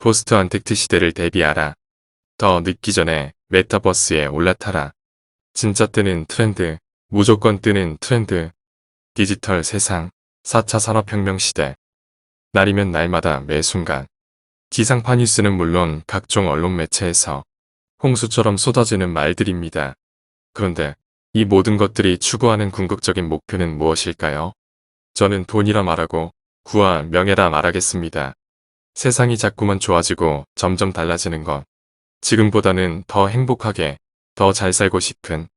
포스트 언택트 시대를 대비하라. 더 늦기 전에 메타버스에 올라타라. 진짜 뜨는 트렌드, 무조건 뜨는 트렌드, 디지털 세상, 4차 산업혁명 시대. 날이면 날마다 매 순간. 지상파 뉴스는 물론 각종 언론 매체에서 홍수처럼 쏟아지는 말들입니다. 그런데 이 모든 것들이 추구하는 궁극적인 목표는 무엇일까요? 저는 돈이라 말하고 구와 명예라 말하겠습니다. 세상이 자꾸만 좋아지고 점점 달라지는 것. 지금보다는 더 행복하게, 더 잘 살고 싶은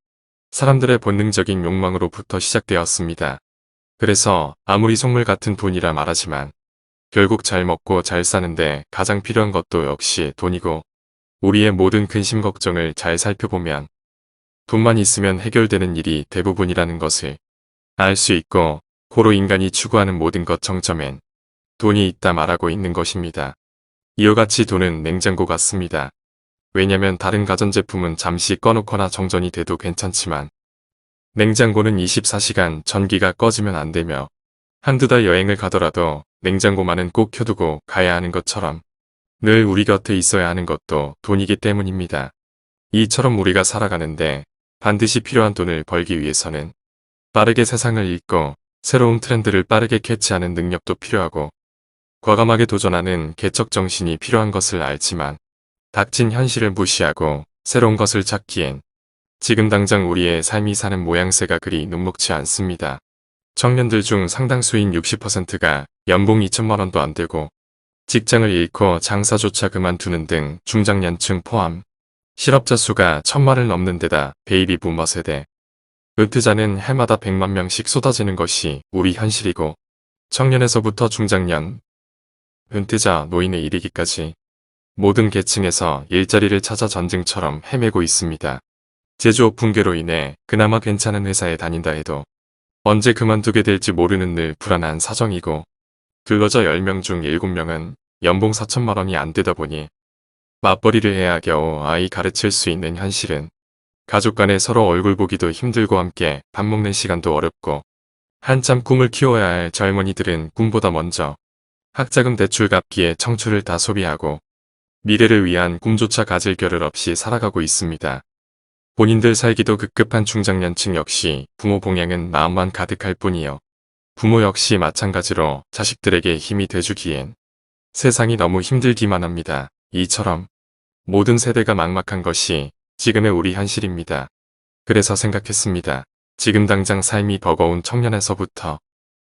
사람들의 본능적인 욕망으로부터 시작되었습니다. 그래서 아무리 속물 같은 돈이라 말하지만 결국 잘 먹고 잘 사는데 가장 필요한 것도 역시 돈이고 우리의 모든 근심 걱정을 잘 살펴보면 돈만 있으면 해결되는 일이 대부분이라는 것을 알 수 있고 고로 인간이 추구하는 모든 것 정점엔 돈이 있다 말하고 있는 것입니다. 이와 같이 돈은 냉장고 같습니다. 왜냐면 다른 가전제품은 잠시 꺼놓거나 정전이 돼도 괜찮지만 냉장고는 24시간 전기가 꺼지면 안 되며 한두 달 여행을 가더라도 냉장고만은 꼭 켜두고 가야 하는 것처럼 늘 우리 곁에 있어야 하는 것도 돈이기 때문입니다. 이처럼 우리가 살아가는데 반드시 필요한 돈을 벌기 위해서는 빠르게 세상을 읽고 새로운 트렌드를 빠르게 캐치하는 능력도 필요하고 과감하게 도전하는 개척 정신이 필요한 것을 알지만 닥친 현실을 무시하고 새로운 것을 찾기엔 지금 당장 우리의 삶이 사는 모양새가 그리 녹록지 않습니다. 청년들 중 상당수인 60%가 연봉 2천만 원도 안 되고 직장을 잃고 장사조차 그만두는 등 중장년층 포함 실업자 수가 1,000만을 넘는 데다 베이비 부머 세대 은퇴자는 해마다 100만 명씩 쏟아지는 것이 우리 현실이고 청년에서부터 중장년, 은퇴자, 노인에 이르기까지 모든 계층에서 일자리를 찾아 전쟁처럼 헤매고 있습니다. 제조업 붕괴로 인해 그나마 괜찮은 회사에 다닌다 해도 언제 그만두게 될지 모르는 늘 불안한 사정이고 둘러져 10명 중 7명은 연봉 4천만 원이 안 되다 보니 맞벌이를 해야 겨우 아이 가르칠 수 있는 현실은 가족 간에 서로 얼굴 보기도 힘들고 함께 밥 먹는 시간도 어렵고 한참 꿈을 키워야 할 젊은이들은 꿈보다 먼저 학자금 대출 갚기에 청춘을 다 소비하고 미래를 위한 꿈조차 가질 겨를 없이 살아가고 있습니다. 본인들 살기도 급급한 중장년층 역시 부모 봉양은 마음만 가득할 뿐이요. 부모 역시 마찬가지로 자식들에게 힘이 돼주기엔 세상이 너무 힘들기만 합니다. 이처럼 모든 세대가 막막한 것이 지금의 우리 현실입니다. 그래서 생각했습니다. 지금 당장 삶이 버거운 청년에서부터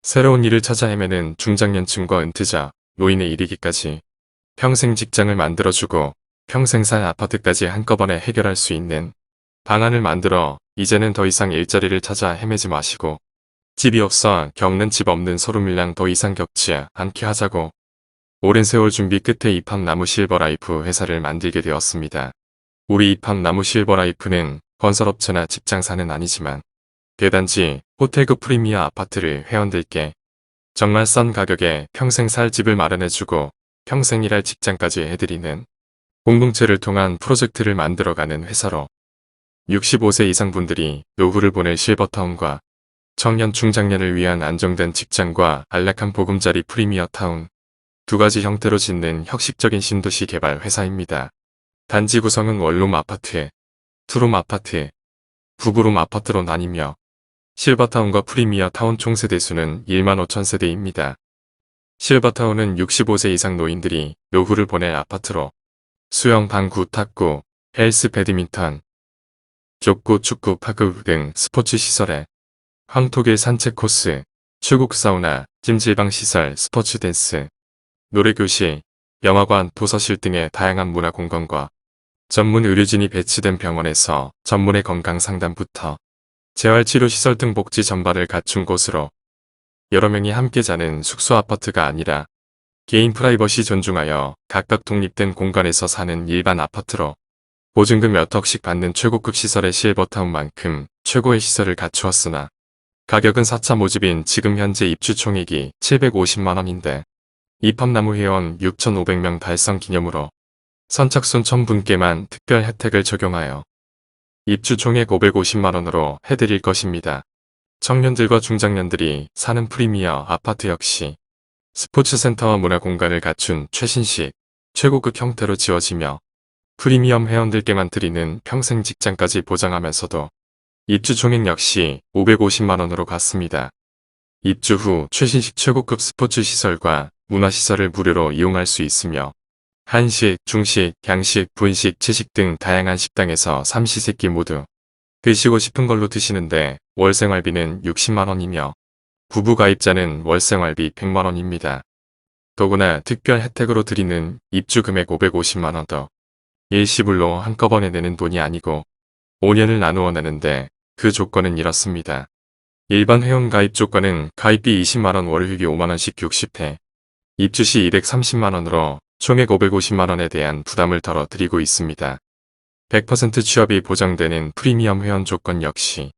새로운 일을 찾아 헤매는 중장년층과 은퇴자, 노인에 이르기까지 평생 직장을 만들어주고 평생 살 아파트까지 한꺼번에 해결할 수 있는 방안을 만들어 이제는 더 이상 일자리를 찾아 헤매지 마시고 집이 없어 겪는 집 없는 소름일랑 더 이상 겪지 않게 하자고 오랜 세월 준비 끝에 입학 나무 실버라이프 회사를 만들게 되었습니다. 우리 입학 나무 실버라이프는 건설업체나 집장사는 아니지만 대단지 호텔급 프리미어 아파트를 회원들께 정말 싼 가격에 평생 살 집을 마련해주고 평생 일할 직장까지 해드리는 공동체를 통한 프로젝트를 만들어가는 회사로 65세 이상 분들이 노후를 보낼 실버타운과 청년 중장년을 위한 안정된 직장과 안락한 보금자리 프리미어 타운 두 가지 형태로 짓는 혁신적인 신도시 개발 회사입니다. 단지 구성은 원룸 아파트, 투룸 아파트, 부부룸 아파트로 나뉘며 실버타운과 프리미어 타운 총 세대수는 1만 5천 세대입니다. 실버타운은 65세 이상 노인들이 노후를 보낼 아파트로 수영, 방구, 탁구, 헬스, 배드민턴, 족구, 축구, 파크 등 스포츠 시설에 황토길 산책 코스, 출국 사우나, 찜질방 시설, 스포츠 댄스, 노래교실, 영화관, 도서실 등의 다양한 문화 공간과 전문 의료진이 배치된 병원에서 전문의 건강 상담부터 재활치료시설 등 복지 전반을 갖춘 곳으로 여러 명이 함께 자는 숙소 아파트가 아니라 개인 프라이버시 존중하여 각각 독립된 공간에서 사는 일반 아파트로 보증금 몇 억씩 받는 최고급 시설의 실버타운만큼 최고의 시설을 갖추었으나 가격은 4차 모집인 지금 현재 입주 총액이 750만원인데 입학나무 회원 6,500명 달성 기념으로 선착순 1000분께만 특별 혜택을 적용하여 입주 총액 550만원으로 해드릴 것입니다. 청년들과 중장년들이 사는 프리미어 아파트 역시 스포츠센터와 문화공간을 갖춘 최신식, 최고급 형태로 지어지며 프리미엄 회원들께만 드리는 평생 직장까지 보장하면서도 입주 총액 역시 550만원으로 갔습니다. 입주 후 최신식 최고급 스포츠 시설과 문화시설을 무료로 이용할 수 있으며 한식, 중식, 양식, 분식, 채식 등 다양한 식당에서 삼시세끼 모두 드시고 싶은 걸로 드시는데 월 생활비는 60만원이며 부부 가입자는 월 생활비 100만원입니다. 더구나 특별 혜택으로 드리는 입주 금액 550만원 더 일시불로 한꺼번에 내는 돈이 아니고 5년을 나누어 내는데 그 조건은 이렇습니다. 일반 회원 가입 조건은 가입비 20만원 월회비 5만원씩 60회, 입주 시 230만원으로 총액 550만원에 대한 부담을 덜어 드리고 있습니다. 100% 취업이 보장되는 프리미엄 회원 조건 역시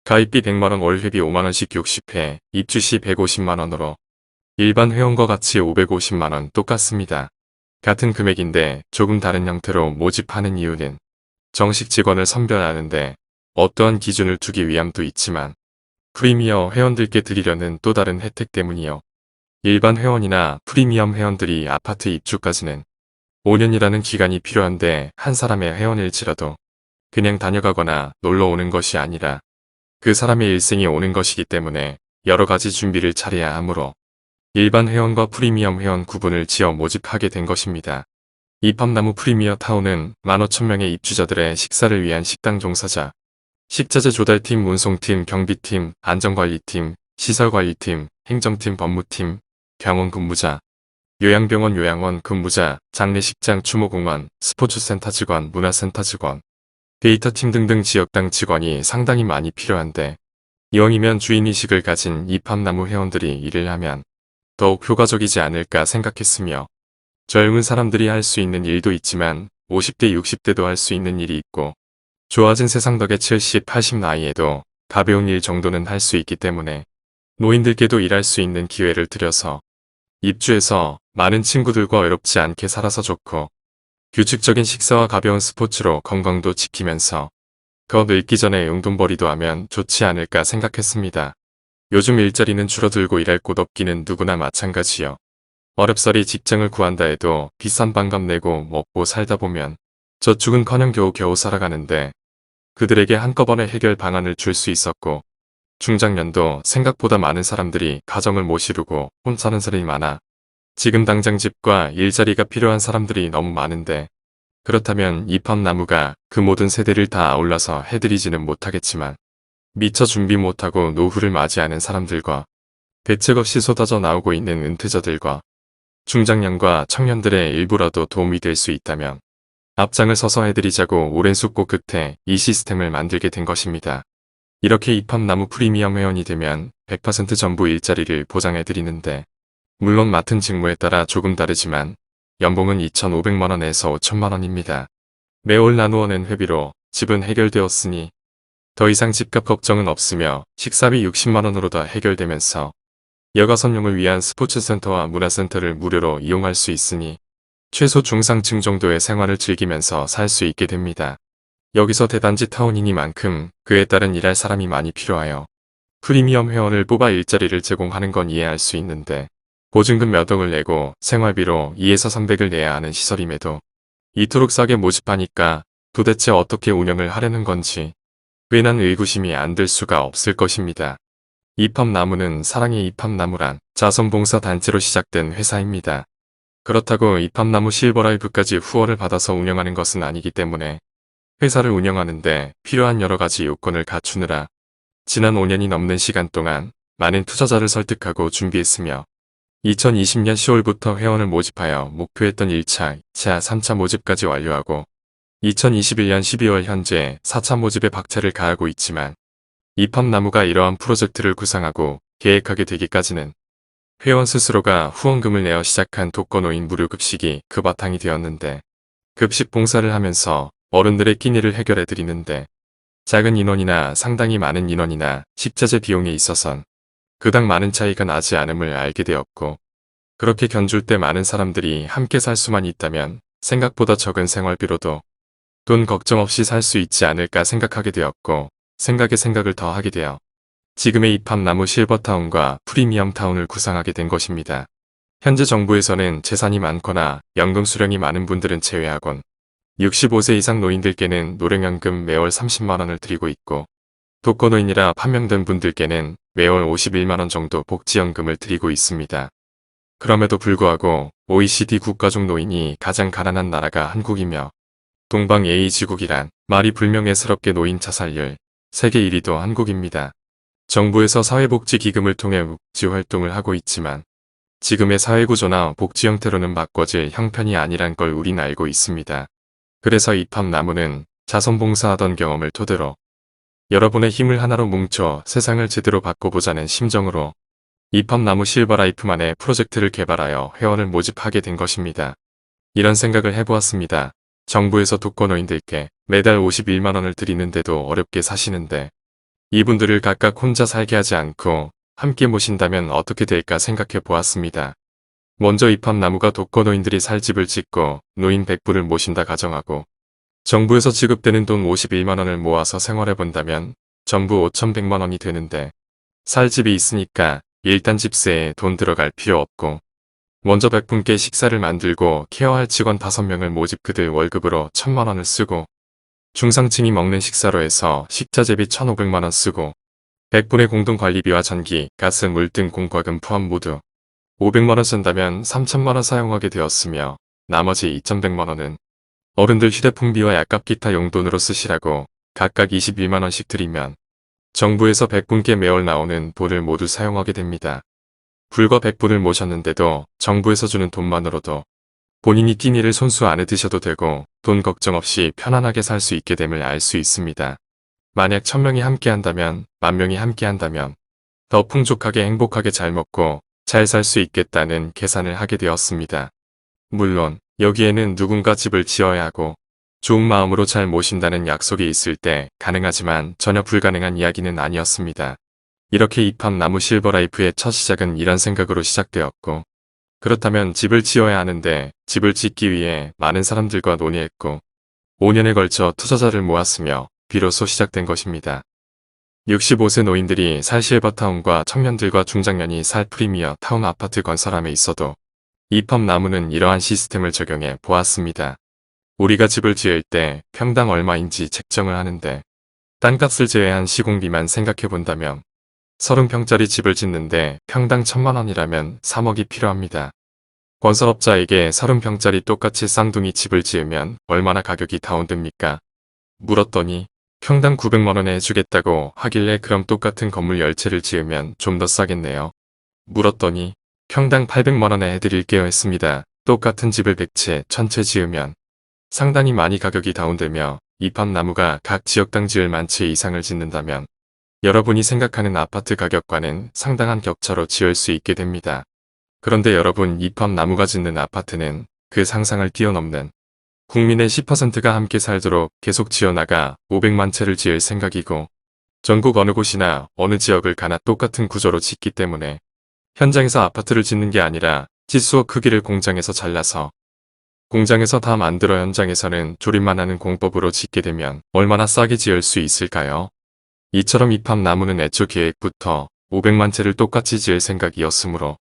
가입비 100만원 월회비 5만원씩 60회, 입주 시 150만원으로 일반 회원과 같이 550만원 똑같습니다. 같은 금액인데 조금 다른 형태로 모집하는 이유는 정식 직원을 선별하는데 어떠한 기준을 두기 위함도 있지만 프리미엄 회원들께 드리려는 또 다른 혜택 때문이요. 일반 회원이나 프리미엄 회원들이 아파트 입주까지는 5년이라는 기간이 필요한데 한 사람의 회원일지라도 그냥 다녀가거나 놀러 오는 것이 아니라 그 사람의 일생이 오는 것이기 때문에 여러 가지 준비를 잘해야 하므로 일반 회원과 프리미엄 회원 구분을 지어 모집하게 된 것입니다. 이팝나무 프리미어 타운은 15,000명의 입주자들의 식사를 위한 식당 종사자, 식자재 조달팀, 운송팀, 경비팀, 안전관리팀, 시설관리팀, 행정팀, 법무팀, 병원 근무자, 요양병원 요양원 근무자, 장례식장 추모공원, 스포츠센터 직원, 문화센터 직원, 데이터팀 등등 지역당 직원이 상당히 많이 필요한데 이왕이면 주인의식을 가진 이팝나무 회원들이 일을 하면 더욱 효과적이지 않을까 생각했으며 젊은 사람들이 할 수 있는 일도 있지만 50대 60대도 할 수 있는 일이 있고 좋아진 세상 덕에 70, 80 나이에도 가벼운 일 정도는 할 수 있기 때문에 노인들께도 일할 수 있는 기회를 드려서 입주해서 많은 친구들과 외롭지 않게 살아서 좋고 규칙적인 식사와 가벼운 스포츠로 건강도 지키면서 더 늙기 전에 용돈벌이도 하면 좋지 않을까 생각했습니다. 요즘 일자리는 줄어들고 일할 곳 없기는 누구나 마찬가지요. 어렵사리 직장을 구한다 해도 비싼 반값 내고 먹고 살다 보면 저축은커녕 겨우 살아가는데 그들에게 한꺼번에 해결 방안을 줄 수 있었고 중장년도 생각보다 많은 사람들이 가정을 못 이루고 혼자 사는 사람이 많아 지금 당장 집과 일자리가 필요한 사람들이 너무 많은데 그렇다면 이팝나무가 그 모든 세대를 다 아울러서 해드리지는 못하겠지만 미처 준비 못하고 노후를 맞이하는 사람들과 대책 없이 쏟아져 나오고 있는 은퇴자들과 중장년과 청년들의 일부라도 도움이 될 수 있다면 앞장을 서서 해드리자고 오랜 숙고 끝에 이 시스템을 만들게 된 것입니다. 이렇게 이팝나무 프리미엄 회원이 되면 100% 전부 일자리를 보장해드리는데 물론 맡은 직무에 따라 조금 다르지만 연봉은 2,500만원에서 5천만원입니다. 매월 나누어 낸 회비로 집은 해결되었으니 더 이상 집값 걱정은 없으며 식사비 60만원으로 다 해결되면서 여가선용을 위한 스포츠센터와 문화센터를 무료로 이용할 수 있으니 최소 중상층 정도의 생활을 즐기면서 살 수 있게 됩니다. 여기서 대단지 타운이니만큼 그에 따른 일할 사람이 많이 필요하여 프리미엄 회원을 뽑아 일자리를 제공하는 건 이해할 수 있는데 보증금 몇 억을 내고 생활비로 2에서 300을 내야 하는 시설임에도 이토록 싸게 모집하니까 도대체 어떻게 운영을 하려는 건지 괜한 의구심이 안 들 수가 없을 것입니다. 이팝나무는 사랑의 이팝나무란 자선봉사단체로 시작된 회사입니다. 그렇다고 이팝나무 실버라이브까지 후원을 받아서 운영하는 것은 아니기 때문에 회사를 운영하는데 필요한 여러 가지 요건을 갖추느라 지난 5년이 넘는 시간 동안 많은 투자자를 설득하고 준비했으며 2020년 10월부터 회원을 모집하여 목표했던 1차, 2차, 3차 모집까지 완료하고 2021년 12월 현재 4차 모집에 박차를 가하고 있지만 이팝나무가 이러한 프로젝트를 구상하고 계획하게 되기까지는 회원 스스로가 후원금을 내어 시작한 독거노인 무료급식이 그 바탕이 되었는데 급식 봉사를 하면서 어른들의 끼니를 해결해드리는데 작은 인원이나 상당히 많은 인원이나 식자재 비용에 있어선 그닥 많은 차이가 나지 않음을 알게 되었고 그렇게 견줄 때 많은 사람들이 함께 살 수만 있다면 생각보다 적은 생활비로도 돈 걱정 없이 살 수 있지 않을까 생각하게 되었고 생각에 생각을 더 하게 되어 지금의 이팝나무 실버타운과 프리미엄 타운을 구상하게 된 것입니다. 현재 정부에서는 재산이 많거나 연금 수령이 많은 분들은 제외하곤 65세 이상 노인들께는 노령연금 매월 30만원을 드리고 있고 독거노인이라 판명된 분들께는 매월 51만원 정도 복지연금을 드리고 있습니다. 그럼에도 불구하고 OECD 국가 중 노인이 가장 가난한 나라가 한국이며 동방 A지국이란 말이 불명예스럽게 노인 자살률 세계 1위도 한국입니다. 정부에서 사회복지기금을 통해 복지활동을 하고 있지만 지금의 사회구조나 복지 형태로는 바꿔질 형편이 아니란 걸 우린 알고 있습니다. 그래서 이팝나무는 자선봉사하던 경험을 토대로 여러분의 힘을 하나로 뭉쳐 세상을 제대로 바꿔보자는 심정으로 이팝나무 실버라이프만의 프로젝트를 개발하여 회원을 모집하게 된 것입니다. 이런 생각을 해보았습니다. 정부에서 독거노인들께 매달 51만원을 드리는데도 어렵게 사시는데 이분들을 각각 혼자 살게 하지 않고 함께 모신다면 어떻게 될까 생각해 보았습니다. 먼저 이팝나무가 독거노인들이 살 집을 짓고 노인 100분을 모신다 가정하고 정부에서 지급되는 돈 51만원을 모아서 생활해 본다면 전부 5,100만원이 되는데 살 집이 있으니까 일단 집세에 돈 들어갈 필요 없고 먼저 100분께 식사를 만들고 케어할 직원 5명을 모집 그들 월급으로 1,000만원을 쓰고 중상층이 먹는 식사로 해서 식자재비 1,500만원 쓰고 100분의 공동관리비와 전기, 가스, 물 등 공과금 포함 모두 500만원 쓴다면 3,000만원 사용하게 되었으며 나머지 2,100만원은 어른들 휴대폰비와 약값 기타 용돈으로 쓰시라고 각각 21만원씩 드리면 정부에서 100분께 매월 나오는 돈을 모두 사용하게 됩니다. 불과 100분을 모셨는데도 정부에서 주는 돈만으로도 본인이 끼니를 손수 안에 드셔도 되고 돈 걱정 없이 편안하게 살 수 있게 됨을 알 수 있습니다. 만약 1,000명이 함께 한다면 10,000명이 함께 한다면 더 풍족하게 행복하게 잘 먹고 잘 살 수 있겠다는 계산을 하게 되었습니다. 물론 여기에는 누군가 집을 지어야 하고 좋은 마음으로 잘 모신다는 약속이 있을 때 가능하지만 전혀 불가능한 이야기는 아니었습니다. 이렇게 이팝나무 실버라이프의 첫 시작은 이런 생각으로 시작되었고 그렇다면 집을 지어야 하는데 집을 짓기 위해 많은 사람들과 논의했고 5년에 걸쳐 투자자를 모았으며 비로소 시작된 것입니다. 65세 노인들이 살 실버타운과 청년들과 중장년이 살 프리미어 타운 아파트 건설함에 있어도 이팝나무는 이러한 시스템을 적용해 보았습니다. 우리가 집을 지을 때 평당 얼마인지 책정을 하는데 땅값을 제외한 시공비만 생각해본다면 30평짜리 집을 짓는데 평당 1,000만원이라면 3억이 필요합니다. 건설업자에게 30평짜리 똑같이 쌍둥이 집을 지으면 얼마나 가격이 다운됩니까? 물었더니 평당 900만원에 해주겠다고 하길래 그럼 똑같은 건물 10채를 지으면 좀 더 싸겠네요. 물었더니 평당 800만원에 해드릴게요 했습니다. 똑같은 집을 100채, 1000채 지으면 상당히 많이 가격이 다운되며 이팝나무가 각 지역당 지을 10,000채 이상을 짓는다면 여러분이 생각하는 아파트 가격과는 상당한 격차로 지을 수 있게 됩니다. 그런데 여러분 이팝나무가 짓는 아파트는 그 상상을 뛰어넘는 국민의 10%가 함께 살도록 계속 지어나가 500만 채를 지을 생각이고 전국 어느 곳이나 어느 지역을 가나 똑같은 구조로 짓기 때문에 현장에서 아파트를 짓는 게 아니라 지수와 크기를 공장에서 잘라서 공장에서 다 만들어 현장에서는 조립만 하는 공법으로 짓게 되면 얼마나 싸게 지을 수 있을까요? 이처럼 이팝나무는 애초 계획부터 500만 채를 똑같이 지을 생각이었으므로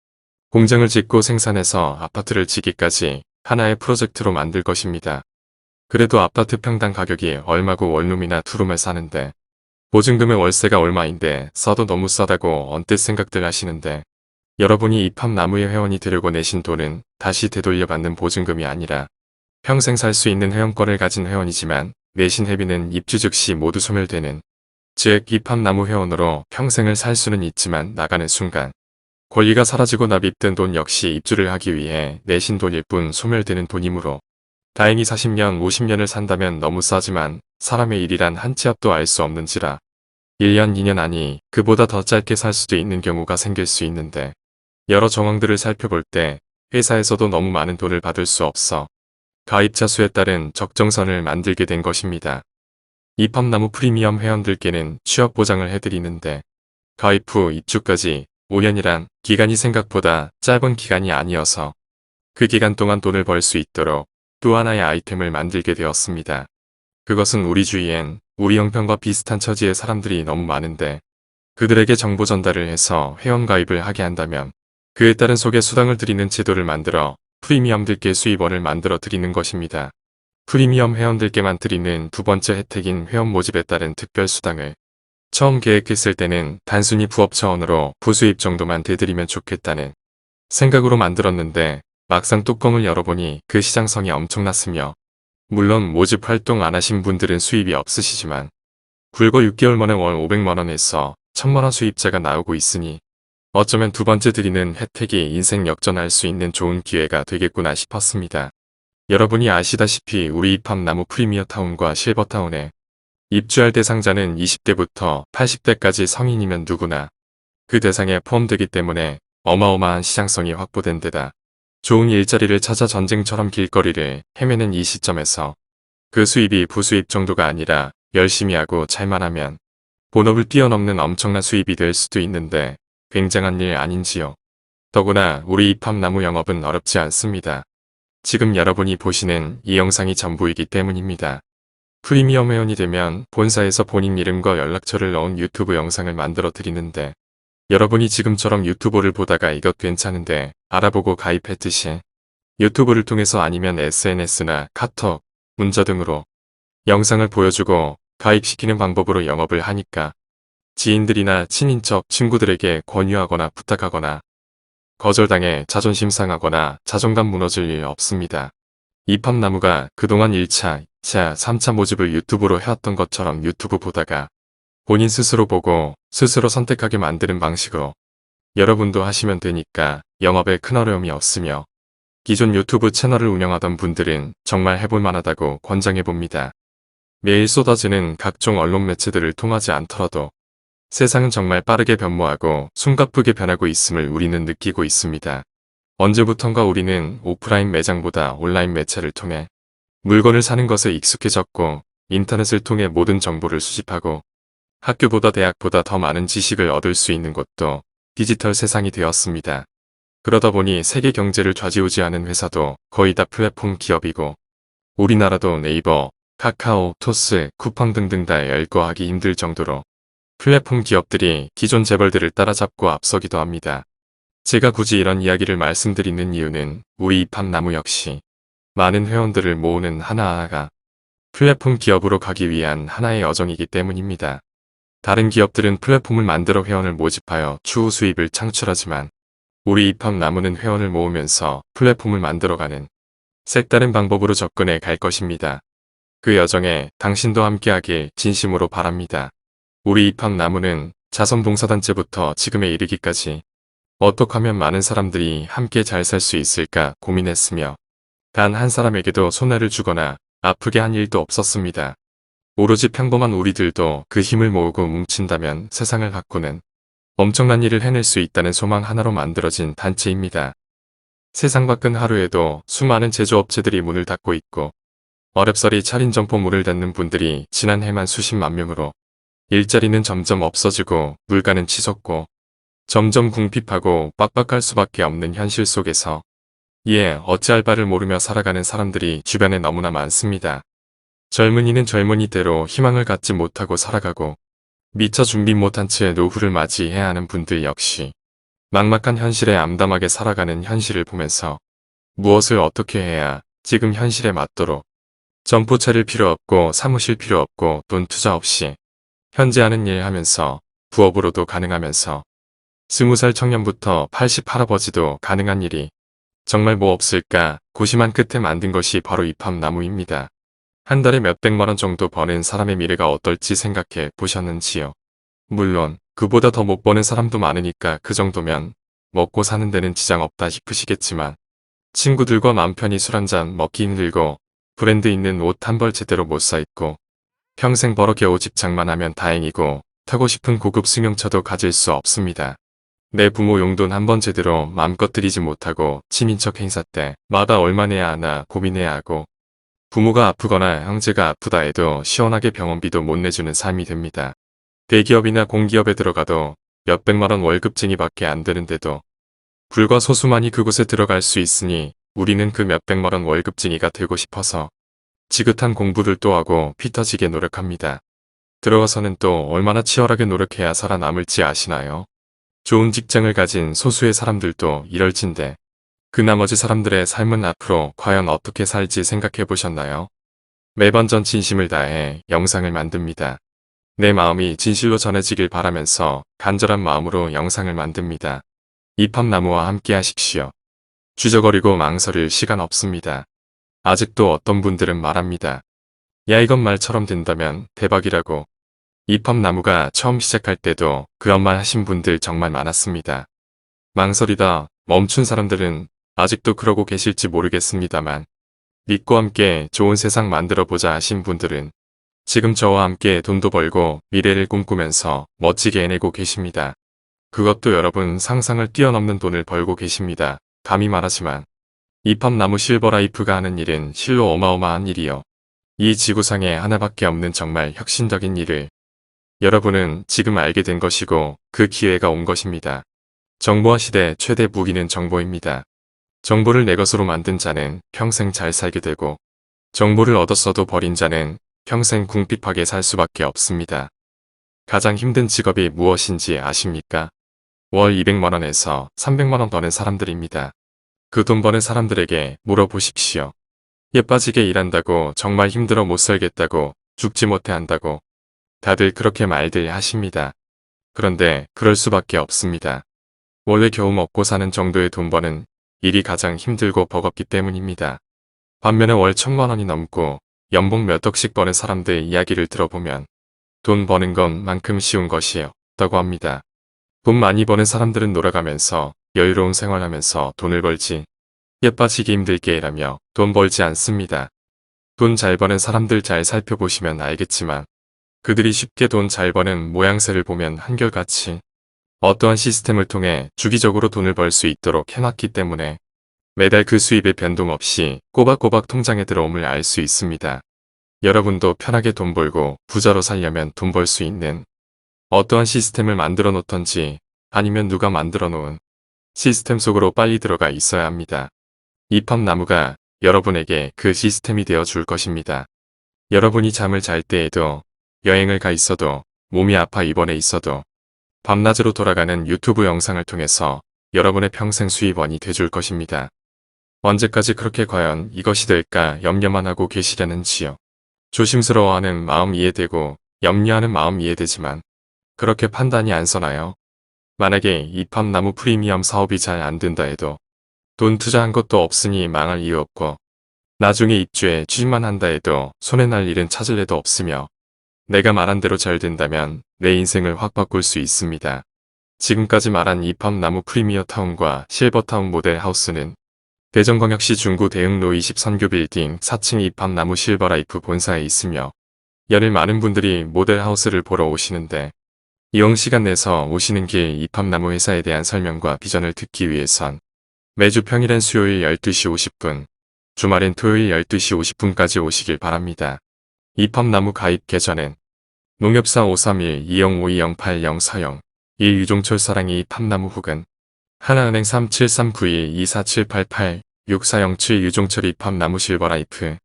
공장을 짓고 생산해서 아파트를 지기까지 하나의 프로젝트로 만들 것입니다. 그래도 아파트 평당 가격이 얼마고 원룸이나 투룸을 사는데 보증금의 월세가 얼마인데 써도 너무 싸다고 언뜻 생각들 하시는데 여러분이 이팝나무의 회원이 되려고 내신 돈은 다시 되돌려받는 보증금이 아니라 평생 살 수 있는 회원권을 가진 회원이지만 내신 회비는 입주 즉시 모두 소멸되는 즉 이팝나무 회원으로 평생을 살 수는 있지만 나가는 순간 권리가 사라지고 납입된 돈 역시 입주를 하기 위해 내신 돈일 뿐 소멸되는 돈이므로 다행히 40년, 50년을 산다면 너무 싸지만 사람의 일이란 한 치 앞도 알 수 없는지라 1년, 2년 아니 그보다 더 짧게 살 수도 있는 경우가 생길 수 있는데 여러 정황들을 살펴볼 때 회사에서도 너무 많은 돈을 받을 수 없어 가입자 수에 따른 적정선을 만들게 된 것입니다. 이팝나무 프리미엄 회원들께는 취업 보장을 해드리는데 가입 후 입주까지 5년이란 기간이 생각보다 짧은 기간이 아니어서 그 기간 동안 돈을 벌 수 있도록 또 하나의 아이템을 만들게 되었습니다. 그것은 우리 주위엔 우리 형편과 비슷한 처지의 사람들이 너무 많은데 그들에게 정보 전달을 해서 회원 가입을 하게 한다면 그에 따른 소개 수당을 드리는 제도를 만들어 프리미엄들께 수입원을 만들어 드리는 것입니다. 프리미엄 회원들께만 드리는 두 번째 혜택인 회원 모집에 따른 특별 수당을 처음 계획했을 때는 단순히 부업 차원으로 부수입 정도만 대드리면 좋겠다는 생각으로 만들었는데 막상 뚜껑을 열어보니 그 시장성이 엄청났으며 물론 모집 활동 안 하신 분들은 수입이 없으시지만 불과 6개월 만에 월 500만원에서 1000만원 수입자가 나오고 있으니 어쩌면 두 번째 드리는 혜택이 인생 역전할 수 있는 좋은 기회가 되겠구나 싶었습니다. 여러분이 아시다시피 우리 입함나무 프리미어타운과 실버타운에 입주할 대상자는 20대부터 80대까지 성인이면 누구나 그 대상에 포함되기 때문에 어마어마한 시장성이 확보된 데다 좋은 일자리를 찾아 전쟁처럼 길거리를 헤매는 이 시점에서 그 수입이 부수입 정도가 아니라 열심히 하고 잘만 하면 본업을 뛰어넘는 엄청난 수입이 될 수도 있는데 굉장한 일 아닌지요. 더구나 우리 입함나무 영업은 어렵지 않습니다. 지금 여러분이 보시는 이 영상이 전부이기 때문입니다. 프리미엄 회원이 되면 본사에서 본인 이름과 연락처를 넣은 유튜브 영상을 만들어 드리는데 여러분이 지금처럼 유튜브를 보다가 이것 괜찮은데 알아보고 가입했듯이 유튜브를 통해서 아니면 SNS나 카톡, 문자 등으로 영상을 보여주고 가입시키는 방법으로 영업을 하니까 지인들이나 친인척, 친구들에게 권유하거나 부탁하거나 거절당해 자존심 상하거나 자존감 무너질 일 없습니다. 입함나무가 그동안 1차, 2차, 3차 모집을 유튜브로 해왔던 것처럼 유튜브 보다가 본인 스스로 보고 스스로 선택하게 만드는 방식으로 여러분도 하시면 되니까 영업에 큰 어려움이 없으며 기존 유튜브 채널을 운영하던 분들은 정말 해볼 만하다고 권장해봅니다. 매일 쏟아지는 각종 언론 매체들을 통하지 않더라도 세상은 정말 빠르게 변모하고 숨가쁘게 변하고 있음을 우리는 느끼고 있습니다. 언제부턴가 우리는 오프라인 매장보다 온라인 매체를 통해 물건을 사는 것에 익숙해졌고 인터넷을 통해 모든 정보를 수집하고 학교보다 대학보다 더 많은 지식을 얻을 수 있는 곳도 디지털 세상이 되었습니다. 그러다 보니 세계 경제를 좌지우지하는 회사도 거의 다 플랫폼 기업이고 우리나라도 네이버, 카카오, 토스, 쿠팡 등등 다 열거하기 힘들 정도로 플랫폼 기업들이 기존 재벌들을 따라잡고 앞서기도 합니다. 제가 굳이 이런 이야기를 말씀드리는 이유는 우리 입함나무 역시 많은 회원들을 모으는 하나하나가 플랫폼 기업으로 가기 위한 하나의 여정이기 때문입니다. 다른 기업들은 플랫폼을 만들어 회원을 모집하여 추후 수입을 창출하지만 우리 입함나무는 회원을 모으면서 플랫폼을 만들어가는 색다른 방법으로 접근해 갈 것입니다. 그 여정에 당신도 함께하길 진심으로 바랍니다. 우리 입함나무는 자선봉사단체부터 지금에 이르기까지 어떻게 하면 많은 사람들이 함께 잘 살 수 있을까 고민했으며 단 한 사람에게도 손해를 주거나 아프게 한 일도 없었습니다. 오로지 평범한 우리들도 그 힘을 모으고 뭉친다면 세상을 바꾸는 엄청난 일을 해낼 수 있다는 소망 하나로 만들어진 단체입니다. 세상 바쁜 하루에도 수많은 제조업체들이 문을 닫고 있고 어렵사리 차린 점포 문을 닫는 분들이 지난 해만 수십만 명으로 일자리는 점점 없어지고 물가는 치솟고 점점 궁핍하고 빡빡할 수밖에 없는 현실 속에서 이에 어찌할 바를 모르며 살아가는 사람들이 주변에 너무나 많습니다. 젊은이는 젊은이대로 희망을 갖지 못하고 살아가고 미처 준비 못한 채 노후를 맞이해야 하는 분들 역시 막막한 현실에 암담하게 살아가는 현실을 보면서 무엇을 어떻게 해야 지금 현실에 맞도록 점포 차릴 필요 없고 사무실 필요 없고 돈 투자 없이 현재 하는 일 하면서 부업으로도 가능하면서 20살 청년부터 80 할아버지도 가능한 일이 정말 뭐 없을까 고심한 끝에 만든 것이 바로 입함나무입니다. 한 달에 몇백만 원 정도 버는 사람의 미래가 어떨지 생각해 보셨는지요? 물론 그보다 더 못 버는 사람도 많으니까 그 정도면 먹고 사는 데는 지장 없다 싶으시겠지만 친구들과 맘 편히 술 한잔 먹기 힘들고 브랜드 있는 옷 한 벌 제대로 못 사 입고 평생 벌어 겨우 집착만 하면 다행이고 타고 싶은 고급 승용차도 가질 수 없습니다. 내 부모 용돈 한 번 제대로 마음껏 들이지 못하고 친인척 행사 때마다 얼마 내야 하나 고민해야 하고 부모가 아프거나 형제가 아프다 해도 시원하게 병원비도 못 내주는 삶이 됩니다. 대기업이나 공기업에 들어가도 몇백만 원 월급쟁이밖에 안 되는데도 불과 소수만이 그곳에 들어갈 수 있으니 우리는 그 몇백만 원 월급쟁이가 되고 싶어서 지긋한 공부를 또 하고 피 터지게 노력합니다. 들어가서는 또 얼마나 치열하게 노력해야 살아남을지 아시나요? 좋은 직장을 가진 소수의 사람들도 이럴진데 그 나머지 사람들의 삶은 앞으로 과연 어떻게 살지 생각해 보셨나요? 매번 전 진심을 다해 영상을 만듭니다. 내 마음이 진실로 전해지길 바라면서 간절한 마음으로 영상을 만듭니다. 이팝나무와 함께 하십시오. 주저거리고 망설일 시간 없습니다. 아직도 어떤 분들은 말합니다. 야 이건 말처럼 된다면 대박이라고. 이팝나무가 처음 시작할 때도 그런 말 하신 분들 정말 많았습니다. 망설이다 멈춘 사람들은 아직도 그러고 계실지 모르겠습니다만 믿고 함께 좋은 세상 만들어보자 하신 분들은 지금 저와 함께 돈도 벌고 미래를 꿈꾸면서 멋지게 해내고 계십니다. 그것도 여러분 상상을 뛰어넘는 돈을 벌고 계십니다. 감히 말하지만 이팝나무 실버라이프가 하는 일은 실로 어마어마한 일이요. 이 지구상에 하나밖에 없는 정말 혁신적인 일을 여러분은 지금 알게 된 것이고 그 기회가 온 것입니다. 정보화 시대 최대 무기는 정보입니다. 정보를 내 것으로 만든 자는 평생 잘 살게 되고 정보를 얻었어도 버린 자는 평생 궁핍하게 살 수밖에 없습니다. 가장 힘든 직업이 무엇인지 아십니까? 월 200만원에서 300만원 버는 사람들입니다. 그 돈 버는 사람들에게 물어보십시오. 예빠지게 일한다고 정말 힘들어 못 살겠다고 죽지 못해 한다고 다들 그렇게 말들 하십니다. 그런데 그럴 수밖에 없습니다. 원래 겨우 먹고 사는 정도의 돈 버는 일이 가장 힘들고 버겁기 때문입니다. 반면에 월 1000만원이 넘고 연봉 몇 억씩 버는 사람들 이야기를 들어보면 돈 버는 것만큼 쉬운 것이 없다고 합니다. 돈 많이 버는 사람들은 놀아가면서 여유로운 생활하면서 돈을 벌지 예빠지기 힘들게 일하며 돈 벌지 않습니다. 돈 잘 버는 사람들 잘 살펴보시면 알겠지만 그들이 쉽게 돈 잘 버는 모양새를 보면 한결같이 어떠한 시스템을 통해 주기적으로 돈을 벌 수 있도록 해놨기 때문에 매달 그 수입의 변동 없이 꼬박꼬박 통장에 들어옴을 알 수 있습니다. 여러분도 편하게 돈 벌고 부자로 살려면 돈 벌 수 있는 어떠한 시스템을 만들어 놓던지 아니면 누가 만들어 놓은 시스템 속으로 빨리 들어가 있어야 합니다. 이팝나무가 여러분에게 그 시스템이 되어 줄 것입니다. 여러분이 잠을 잘 때에도 여행을 가 있어도 몸이 아파 입원해 있어도 밤낮으로 돌아가는 유튜브 영상을 통해서 여러분의 평생 수입원이 돼줄 것입니다. 언제까지 그렇게 과연 이것이 될까 염려만 하고 계시려는지요. 조심스러워하는 마음 이해되고 염려하는 마음 이해되지만 그렇게 판단이 안 서나요? 만약에 이팝나무 프리미엄 사업이 잘 안 된다 해도 돈 투자한 것도 없으니 망할 이유 없고 나중에 입주해 취직만 한다 해도 손에 날 일은 찾을 애도 없으며 내가 말한 대로 잘 된다면 내 인생을 확 바꿀 수 있습니다. 지금까지 말한 이팝나무 프리미어 타운과 실버타운 모델 하우스는 대전광역시 중구 대흥로 20선교 빌딩 4층 이팝나무 실버라이프 본사에 있으며 연일 많은 분들이 모델 하우스를 보러 오시는데 이용 시간 내서 오시는 길 이팝나무 회사에 대한 설명과 비전을 듣기 위해선 매주 평일엔 수요일 12시 50분, 주말엔 토요일 12시 50분까지 오시길 바랍니다. 이팝나무 가입 계좌는 농협사 531-2052-0804 1 유종철 사랑이 이팝나무 혹은 하나은행 3739-24788-6407 유종철 이팝나무 실버라이프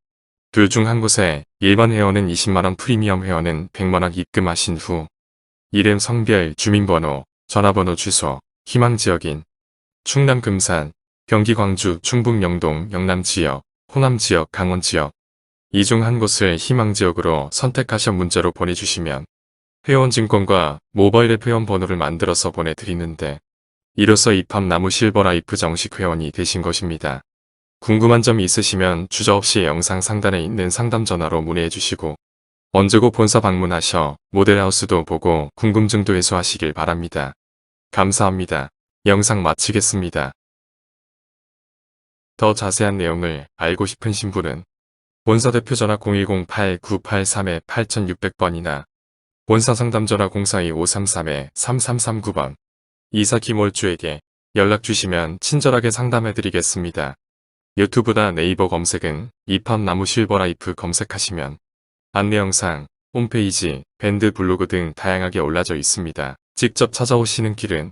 둘 중 한 곳에 1번 회원은 20만원 프리미엄 회원은 100만원 입금하신 후 이름 성별 주민번호 전화번호 주소 희망지역인 충남 금산 경기 광주 충북 영동 영남지역 호남지역 강원지역 이 중 한 곳을 희망지역으로 선택하셔 문자로 보내주시면 회원증권과 모바일 앱 회원번호를 만들어서 보내드리는데 이로써 이팝나무 실버라이프 정식 회원이 되신 것입니다. 궁금한 점이 있으시면 주저없이 영상 상단에 있는 상담 전화로 문의해 주시고 언제고 본사 방문하셔 모델하우스도 보고 궁금증도 해소하시길 바랍니다. 감사합니다. 영상 마치겠습니다. 더 자세한 내용을 알고 싶으신 분은 본사 대표 전화 010-8983-8600번이나 본사 상담 전화 042-533-3339번 이사 김월주에게 연락 주시면 친절하게 상담해 드리겠습니다. 유튜브나 네이버 검색은 이팝나무 실버라이프 검색하시면 안내 영상, 홈페이지, 밴드 블로그 등 다양하게 올라져 있습니다. 직접 찾아오시는 길은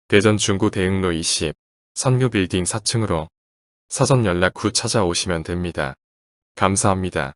대전 중구 대흥로 20, 선교 빌딩 4층으로 사전 연락 후 찾아오시면 됩니다. 감사합니다.